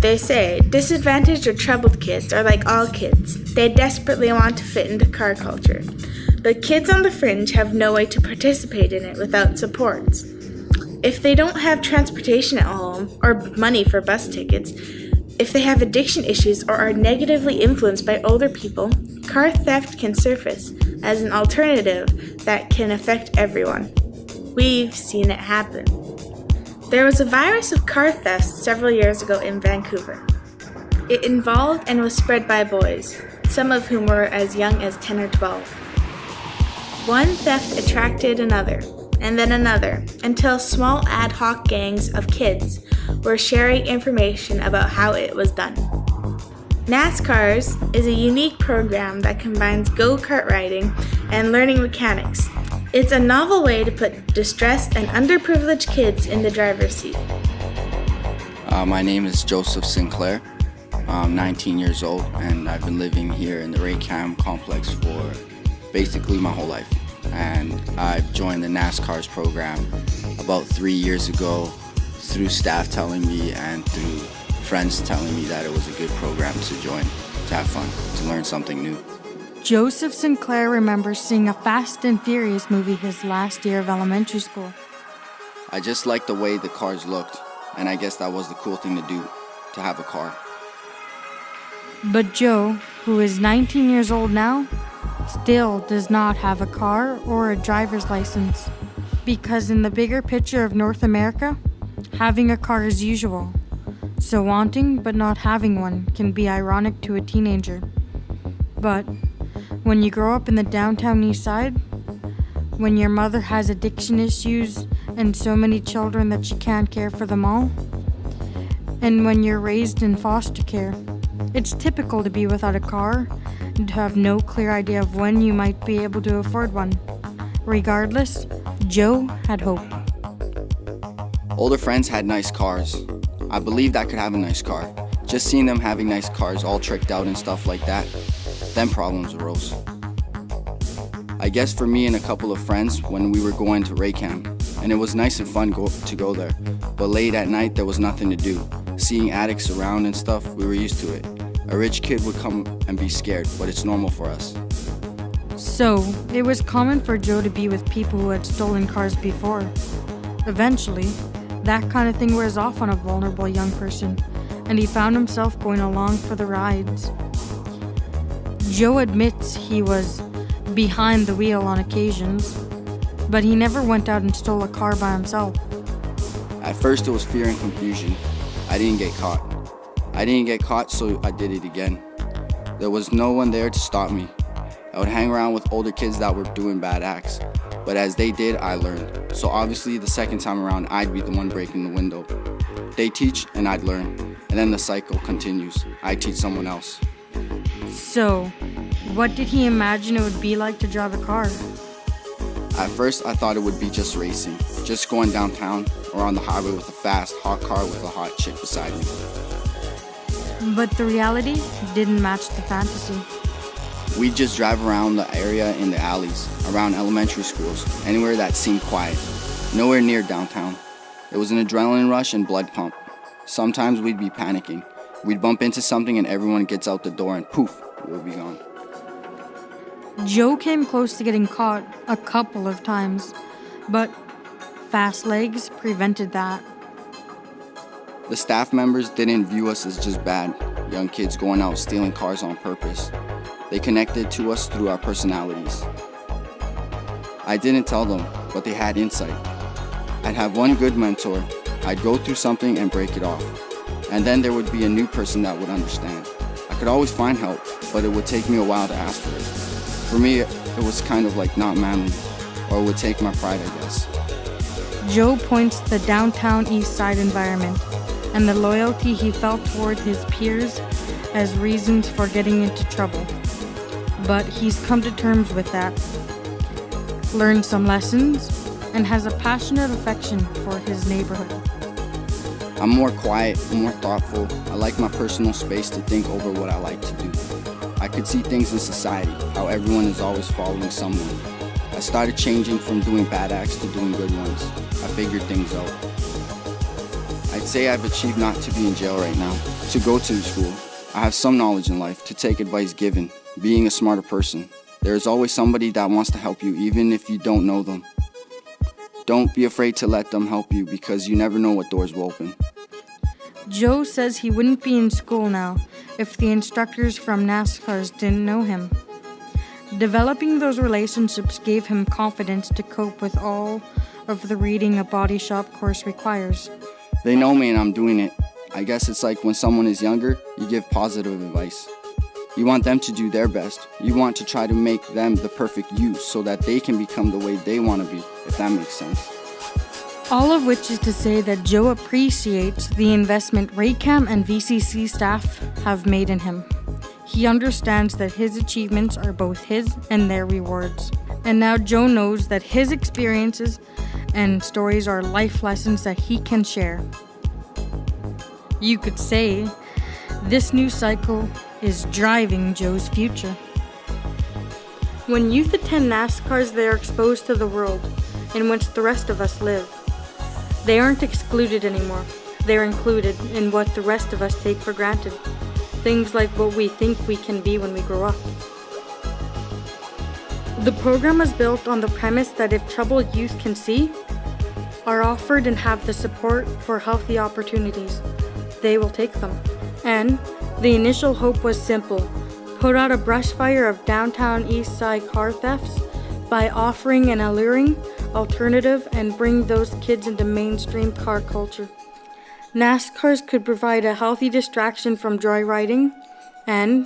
They say disadvantaged or troubled kids are like all kids. They desperately want to fit into car culture. But kids on the fringe have no way to participate in it without supports. If they don't have transportation at home or money for bus tickets, if they have addiction issues or are negatively influenced by older people, car theft can surface as an alternative that can affect everyone. We've seen it happen. There was a virus of car theft several years ago in Vancouver. It involved and was spread by boys, some of whom were as young as 10 or 12. One theft attracted another, and then another, until small ad hoc gangs of kids were sharing information about how it was done. Naskar's is a unique program that combines go-kart riding and learning mechanics. It's a novel way to put distressed and underprivileged kids in the driver's seat. My name is Joseph Sinclair. I'm 19 years old, and I've been living here in the Raycam complex for basically my whole life. And I've joined the Naskar's program about 3 years ago through staff telling me and through friends telling me that it was a good program to join, to have fun, to learn something new. Joseph Sinclair remembers seeing a Fast and Furious movie his last year of elementary school. I just liked the way the cars looked, and I guess that was the cool thing to do, to have a car. But Joe, who is 19 years old now, still does not have a car or a driver's license. Because in the bigger picture of North America, having a car is usual. So wanting but not having one can be ironic to a teenager. But when you grow up in the downtown east side, when your mother has addiction issues and so many children that she can't care for them all, and when you're raised in foster care, it's typical to be without a car and to have no clear idea of when you might be able to afford one. Regardless, Joe had hope. Older friends had nice cars. I believed I could have a nice car. Just seeing them having nice cars all tricked out and stuff like that, then problems arose. I guess for me and a couple of friends when we were going to Raycam, and it was nice and fun to go there, but late at night there was nothing to do. Seeing addicts around and stuff, we were used to it. A rich kid would come and be scared, but it's normal for us. So, it was common for Joe to be with people who had stolen cars before. Eventually, that kind of thing wears off on a vulnerable young person, and he found himself going along for the rides. Joe admits he was behind the wheel on occasions, but he never went out and stole a car by himself. At first it was fear and confusion. I didn't get caught, so I did it again. There was no one there to stop me. I would hang around with older kids that were doing bad acts, but as they did, I learned. So obviously the second time around, I'd be the one breaking the window. They teach and I'd learn, and then the cycle continues. I teach someone else. So, what did he imagine it would be like to drive a car? At first, I thought it would be just racing, just going downtown or on the highway with a fast, hot car with a hot chick beside me. But the reality didn't match the fantasy. We'd just drive around the area in the alleys, around elementary schools, anywhere that seemed quiet, nowhere near downtown. It was an adrenaline rush and blood pump. Sometimes we'd be panicking. We'd bump into something and everyone gets out the door and poof, we'll be gone. Joe came close to getting caught a couple of times, but fast legs prevented that. The staff members didn't view us as just bad, young kids going out stealing cars on purpose. They connected to us through our personalities. I didn't tell them, but they had insight. I'd have one good mentor. I'd go through something and break it off. And then there would be a new person that would understand. I could always find help, but it would take me a while to ask for it. For me, it was kind of like not manly, or it would take my pride, I guess. Joe points to the downtown east side environment and the loyalty he felt toward his peers as reasons for getting into trouble. But he's come to terms with that, learned some lessons, and has a passionate affection for his neighborhood. I'm more quiet, more thoughtful. I like my personal space to think over what I like to do. I could see things in society, how everyone is always following someone. I started changing from doing bad acts to doing good ones. I figured things out. I I'd say I've achieved not to be in jail right now, to go to school. I have some knowledge in life, to take advice given, being a smarter person. There is always somebody that wants to help you, even if you don't know them. Don't be afraid to let them help you, because you never know what doors will open. Joe says he wouldn't be in school now if the instructors from Naskar's didn't know him. Developing those relationships gave him confidence to cope with all of the reading a body shop course requires. They know me and I'm doing it. I guess it's like when someone is younger, you give positive advice. You want them to do their best. You want to try to make them the perfect you so that they can become the way they want to be, if that makes sense. All of which is to say that Joe appreciates the investment Raycam and VCC staff have made in him. He understands that his achievements are both his and their rewards. And now Joe knows that his experiences and stories are life lessons that he can share. You could say this new cycle is driving Joe's future. When youth attend NASCARs, they are exposed to the world in which the rest of us live. They aren't excluded anymore. They're included in what the rest of us take for granted. Things like what we think we can be when we grow up. The program is built on the premise that if troubled youth can see, are offered and have the support for healthy opportunities, they will take them. And the initial hope was simple: put out a brush fire of downtown East Side car thefts by offering an alluring alternative and bring those kids into mainstream car culture. NASCARs could provide a healthy distraction from joyriding, and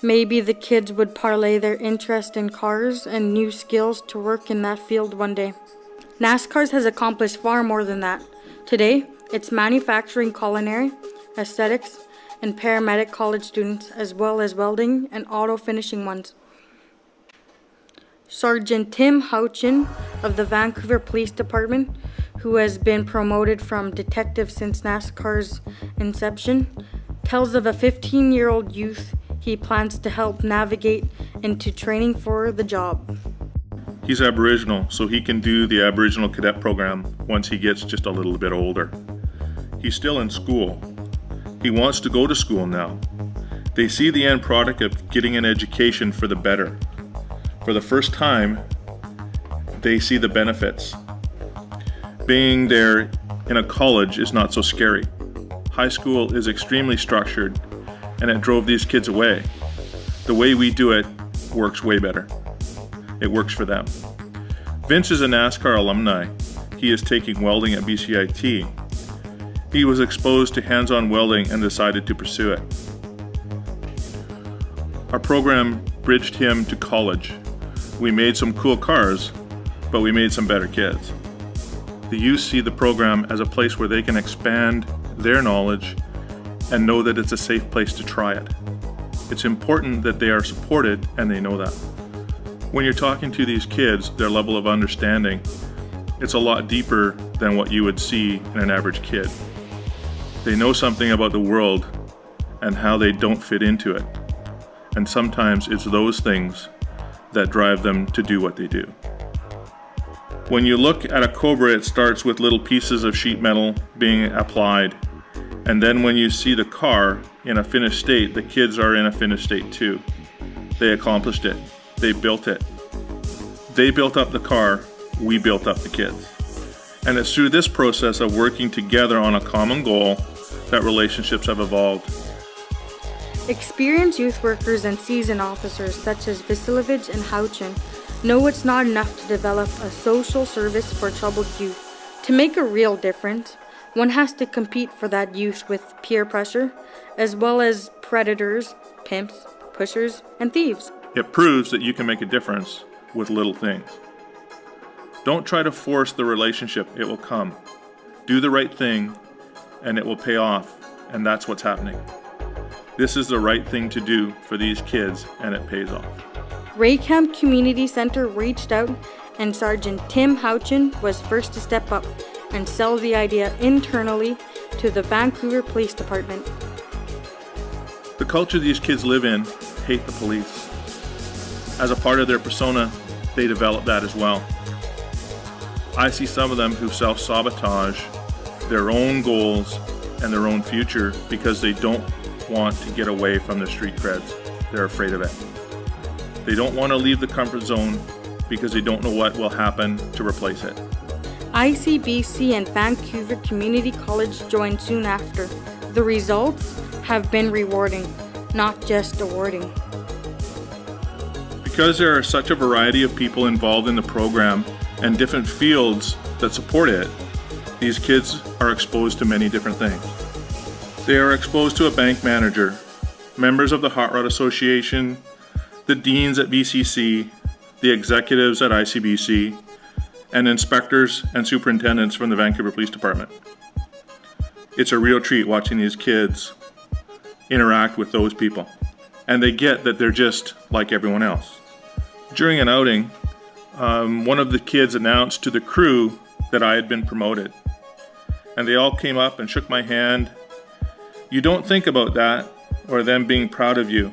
maybe the kids would parlay their interest in cars and new skills to work in that field one day. NASCARs has accomplished far more than that. Today, it's manufacturing culinary, aesthetics, and paramedic college students, as well as welding and auto finishing ones. Sergeant Tim Houchin of the Vancouver Police Department, who has been promoted from detective since NASCAR's inception, tells of a 15-year-old youth he plans to help navigate into training for the job. He's Aboriginal, so he can do the Aboriginal cadet program once he gets just a little bit older. He's still in school. He wants to go to school now. They see the end product of getting an education for the better. For the first time, they see the benefits. Being there in a college is not so scary. High school is extremely structured, and it drove these kids away. The way we do it works way better. It works for them. Vince is a NASCAR alumni. He is taking welding at BCIT. He was exposed to hands-on welding and decided to pursue it. Our program bridged him to college. We made some cool cars, but we made some better kids. The youth see the program as a place where they can expand their knowledge and know that it's a safe place to try it. It's important that they are supported and they know that. When you're talking to these kids, their level of understanding, it's a lot deeper than what you would see in an average kid. They know something about the world and how they don't fit into it. And sometimes it's those things that drive them to do what they do. When you look at a Cobra, it starts with little pieces of sheet metal being applied. And then when you see the car in a finished state, the kids are in a finished state too. They accomplished it. They built it. They built up the car. We built up the kids. And it's through this process of working together on a common goal that relationships have evolved. Experienced youth workers and seasoned officers such as Vasilevich and Houchin know it's not enough to develop a social service for troubled youth. To make a real difference, one has to compete for that youth with peer pressure, as well as predators, pimps, pushers, and thieves. It proves that you can make a difference with little things. Don't try to force the relationship, it will come. Do the right thing, and it will pay off, and that's what's happening. This is the right thing to do for these kids, and it pays off. Raycam Community Center reached out, and Sergeant Tim Houchin was first to step up and sell the idea internally to the Vancouver Police Department. The culture these kids live in hate the police. As a part of their persona, they develop that as well. I see some of them who self-sabotage their own goals and their own future because they don't want to get away from the street creds. They're afraid of it. They don't want to leave the comfort zone because they don't know what will happen to replace it. ICBC and Vancouver Community College joined soon after. The results have been rewarding, not just awarding. Because there are such a variety of people involved in the program and different fields that support it, these kids are exposed to many different things. They are exposed to a bank manager, members of the Hot Rod Association, the deans at BCC, the executives at ICBC, and inspectors and superintendents from the Vancouver Police Department. It's a real treat watching these kids interact with those people, and they get that they're just like everyone else. During an outing, one of the kids announced to the crew that I had been promoted, and they all came up and shook my hand. You don't think about that or them being proud of you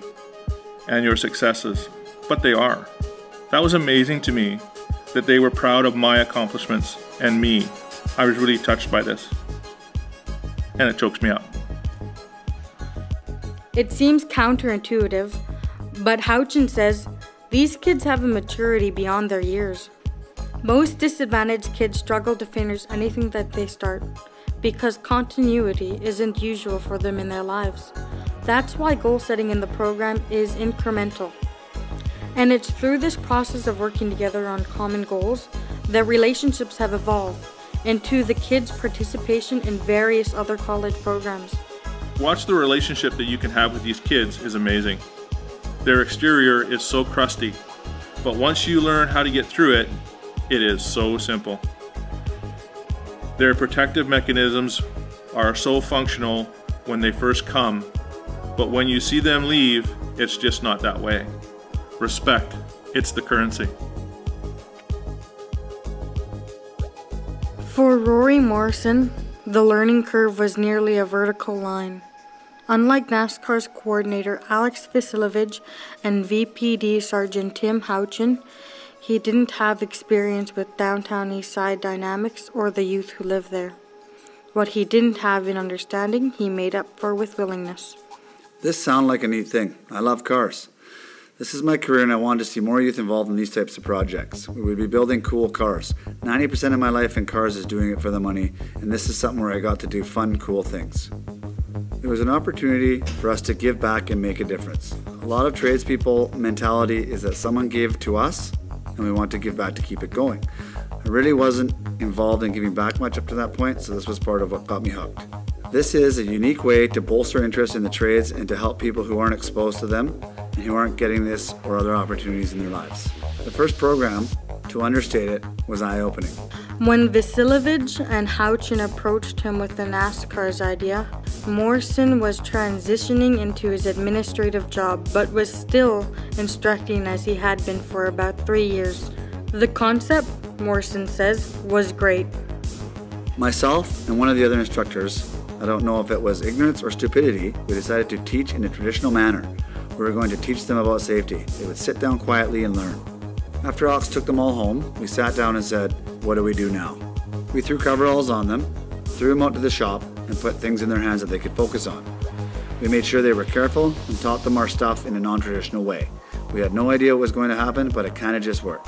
and your successes, but they are. That was amazing to me that they were proud of my accomplishments and me. I was really touched by this, and it chokes me up. It seems counterintuitive, but Houchin says these kids have a maturity beyond their years. Most disadvantaged kids struggle to finish anything that they start because continuity isn't usual for them in their lives. That's why goal setting in the program is incremental. And it's through this process of working together on common goals that relationships have evolved into the kids' participation in various other college programs. Watch the relationship that you can have with these kids is amazing. Their exterior is so crusty, but once you learn how to get through it, it is so simple. Their protective mechanisms are so functional when they first come, but when you see them leave, it's just not that way. Respect, it's the currency. For Rory Morrison, the learning curve was nearly a vertical line. Unlike NASCAR's coordinator Alex Vasilovich and VPD Sergeant Tim Houchin, he didn't have experience with downtown East Side dynamics or the youth who live there. What he didn't have in understanding, he made up for with willingness. This sounds like a neat thing. I love cars. This is my career and I wanted to see more youth involved in these types of projects. We would be building cool cars. 90% of my life in cars is doing it for the money, and this is something where I got to do fun, cool things. It was an opportunity for us to give back and make a difference. A lot of tradespeople mentality is that someone gave to us and we want to give back to keep it going. I really wasn't involved in giving back much up to that point, so this was part of what got me hooked. This is a unique way to bolster interest in the trades and to help people who aren't exposed to them and who aren't getting this or other opportunities in their lives. The first program, to understate it, was eye-opening. When Vasilovich and Houchin approached him with the NASCAR's idea, Morrison was transitioning into his administrative job but was still instructing as he had been for about 3 years. The concept, Morrison says, was great. Myself and one of the other instructors, I don't know if it was ignorance or stupidity, we decided to teach in a traditional manner. We were going to teach them about safety. They would sit down quietly and learn. After Alex took them all home, we sat down and said, what do we do now? We threw coveralls on them, threw them out to the shop, and put things in their hands that they could focus on. We made sure they were careful and taught them our stuff in a non-traditional way. We had no idea what was going to happen, but it kind of just worked.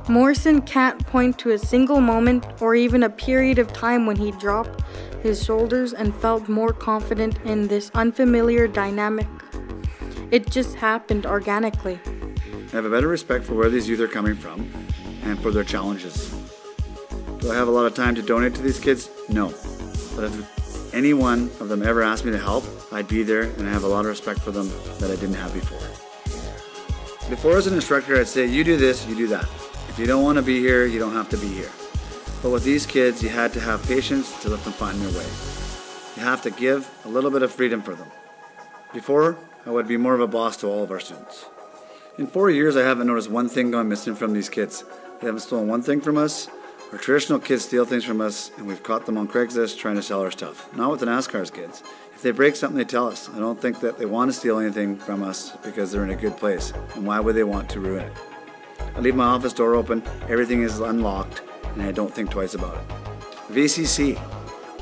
Morrison can't point to a single moment or even a period of time when he dropped his shoulders and felt more confident in this unfamiliar dynamic. It just happened organically. I have a better respect for where these youth are coming from and for their challenges. Do I have a lot of time to donate to these kids? No. But if any one of them ever asked me to help, I'd be there, and I have a lot of respect for them that I didn't have before. Before as an instructor, I'd say, you do this, you do that. If you don't want to be here, you don't have to be here. But with these kids, you had to have patience to let them find their way. You have to give a little bit of freedom for them. Before, I would be more of a boss to all of our students. In 4 years, I haven't noticed one thing gone missing from these kids. They haven't stolen one thing from us. Our traditional kids steal things from us, and we've caught them on Craigslist trying to sell our stuff. Not with the NASCAR's kids. If they break something, they tell us. I don't think that they want to steal anything from us because they're in a good place. And why would they want to ruin it? I leave my office door open, everything is unlocked, and I don't think twice about it. VCC.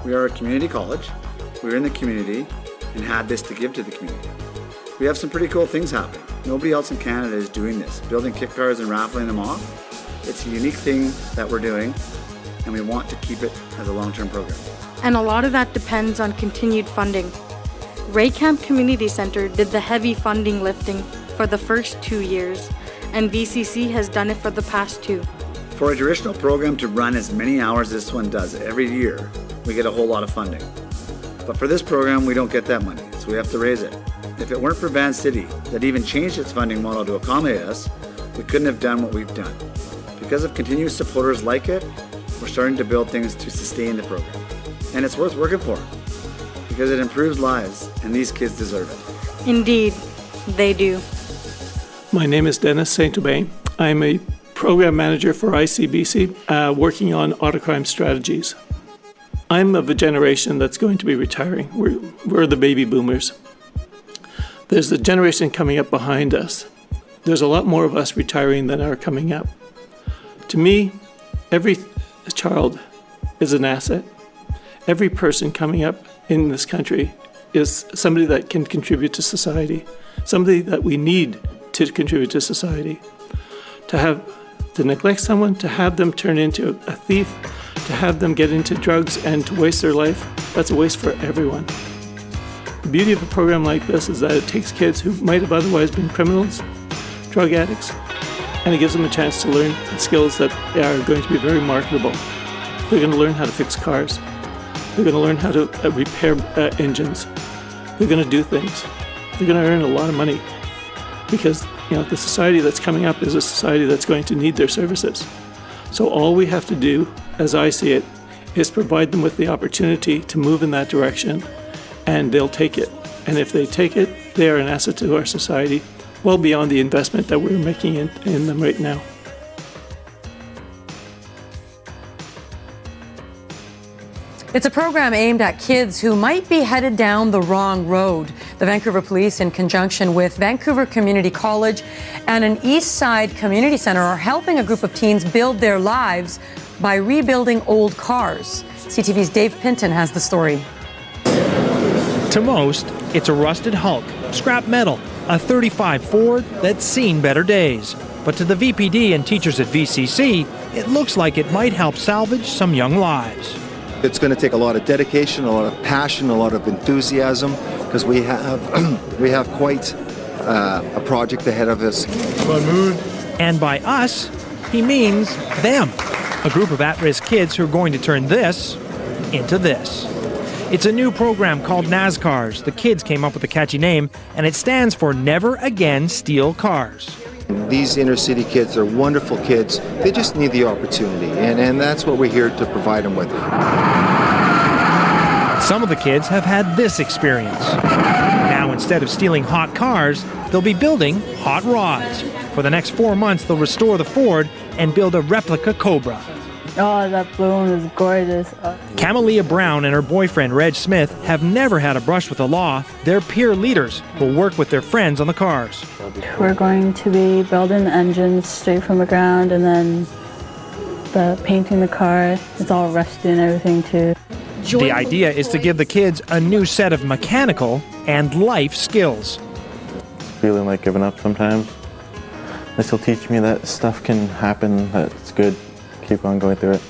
We are a community college. we were in the community and had this to give to the community. We have some pretty cool things happening. Nobody else in Canada is doing this, building kit cars and raffling them off. It's a unique thing that we're doing, and we want to keep it as a long-term program. And a lot of that depends on continued funding. Raycamp Community Center did the heavy funding lifting for the first 2 years, and VCC has done it for the past 2. For a traditional program to run as many hours as this one does every year, we get a whole lot of funding. But for this program, we don't get that money, so we have to raise it. If it weren't for Van City, that even changed its funding model to accommodate us, we couldn't have done what we've done. Because of continuous supporters like it, we're starting to build things to sustain the program. And it's worth working for, because it improves lives, and these kids deserve it. Indeed, they do. My name is Dennis Saint-Aubin. I'm a program manager for ICBC, working on autocrime strategies. I'm of a generation that's going to be retiring. We're the baby boomers. There's the generation coming up behind us. There's a lot more of us retiring than are coming up. To me, every child is an asset. Every person coming up in this country is somebody that can contribute to society, somebody that we need to contribute to society. To neglect someone, to have them turn into a thief, to have them get into drugs and to waste their life, that's a waste for everyone. The beauty of a program like this is that it takes kids who might have otherwise been criminals, drug addicts, and it gives them a chance to learn skills that are going to be very marketable. They're going to learn how to fix cars. They're going to learn how to repair engines. They're going to do things. They're going to earn a lot of money because the society that's coming up is a society that's going to need their services. So all we have to do, as I see it, is provide them with the opportunity to move in that direction, and they'll take it. And if they take it, they are an asset to our society, well beyond the investment that we're making in them right now. It's a program aimed at kids who might be headed down the wrong road. The Vancouver Police, in conjunction with Vancouver Community College and an East Side Community Centre, are helping a group of teens build their lives by rebuilding old cars. CTV's Dave Pinton has the story. To most, it's a rusted hulk, scrap metal, a 35 Ford that's seen better days. But to the VPD and teachers at VCC, it looks like it might help salvage some young lives. It's going to take a lot of dedication, a lot of passion, a lot of enthusiasm, because we have quite a project ahead of us. And by us, he means them, a group of at-risk kids who are going to turn this into this. It's a new program called Naskarz. The kids came up with a catchy name, and it stands for Never Again Steal Cars. These inner city kids are wonderful kids. They just need the opportunity, and that's what we're here to provide them with. Some of the kids have had this experience. Now, instead of stealing hot cars, they'll be building hot rods. For the next 4 months, they'll restore the Ford and build a replica Cobra. Oh, that balloon is gorgeous. Camelia Brown and her boyfriend, Reg Smith, have never had a brush with the law. They're peer leaders who work with their friends on the cars. We're going to be building the engines straight from the ground, and then painting the car. It's all rusty and everything too. The idea is to give the kids a new set of mechanical and life skills. Feeling like giving up sometimes. This will teach me that stuff can happen, that it's good. Keep on going through it.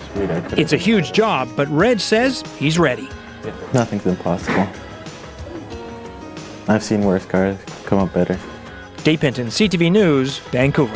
It's a huge job, but Reg says he's ready. Nothing's impossible. I've seen worse cars come up better. Dave Pinton, CTV News, Vancouver.